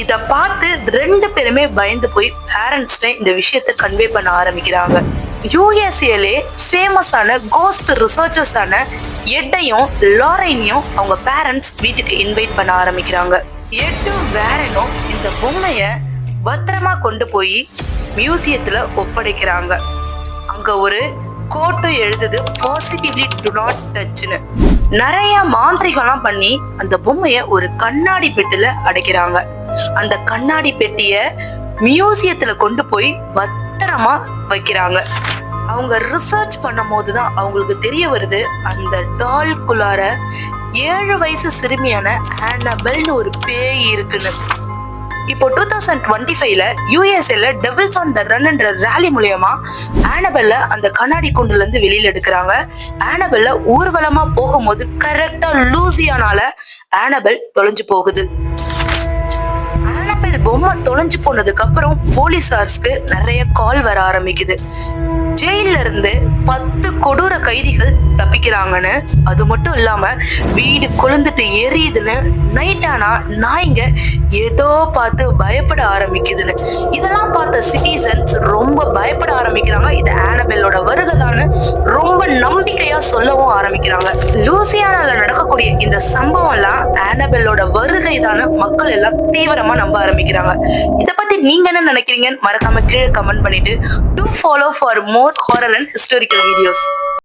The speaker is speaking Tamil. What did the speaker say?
இத பார்த்து 2 பேருமே பயந்து போய் பேரண்ட்ஸ்ட இந்த விஷயத்த கன்வே பண்ண ஆரம்பிக்கிறாங்க. யூஎஸ்ஏலே ஃபேமஸான கோஸ்ட் ரிசர்ச்சர்ஸான எட்டையும் லாரைனையும் அவங்க பேரண்ட்ஸ் வீட்டுக்கு இன்வைட் பண்ண ஆரம்பிக்கிறாங்க. எட்டும் வேரனும் இந்த பொம்மைய பத்திரமா கொண்டு போய் மியூசியத்துல ஒப்படைக்கிறாங்க. அங்க ஒரு கோட்டும் எழுதுது, பாசிட்டிவ்லி டு நாட் டச்னு. நிறைய மாந்திரிகம்லாம் பண்ணி அந்த பொம்மைய ஒரு கண்ணாடி பெட்டில அடைக்கிறாங்க. அந்த கண்ணாடி பெட்டிய மியூசியத்துல கொண்டு போய் பத்திரமா வைக்கிறாங்க. அவங்க ரிசர்ச் பண்ணும் போதுதான் அவங்களுக்கு தெரிய வருது, அந்த டால்குள்ளார 7 வயசு சிறுமியான ஆனபெல்னு ஒரு பேய் இருக்குன்னு. இப்போ 2025ல யூஎஸ்ஏல டெவில்ஸ் ஆன் த ரன்ன்ற ரேலி மூலமா ஆனபெல்ல அந்த கண்ணாடி கூண்டுல இருந்து வெளியில எடுக்கிறாங்க. ஆனபெல்ல ஊர்வலமா போகும்போது கரெக்டா லூசியானால ஆனபெல் தொலைஞ்சு போகுது. ஆனபெல் பொம்மை தொலைஞ்சு போனதுக்கு அப்புறம் போலீசார்ஸ்க்கு நிறைய கால் வர ஆரம்பிக்குது. ஜெயில இருந்து 10 கொடூர கைதிகள் தப்பிக்கிறாங்கன்னு, அது மட்டும் இல்லாம வீடு கொழுந்துட்டு எரியுதுன்னு, நைட் ஆனா நாய்ங்க ஏதோ பார்த்து பயப்பட ஆரம்பிக்குதுன்னு. இதெல்லாம் பார்த்த சிட்டிசன்ஸ் ரொம்ப பயப்பட ஆரம்பிக்கிறாங்க. இது ஆனபெல்லோட வருகைதான்னு ரொம்ப நம்பிக்கையா சொல்லவும் ஆரம்பிக்கிறாங்க. லூசியானால நடக்கக்கூடிய இந்த சம்பவம் எல்லாம் ஆனபெல்லோட வருகைதான்னு மக்கள் எல்லாம் தீவிரமா நம்ப ஆரம்பிக்கிறாங்க. இத பத்தி நீங்க என்ன நினைக்கிறீங்கன்னு மறக்காம கீழே கமெண்ட் பண்ணிட்டு do follow for more horror and historical videos.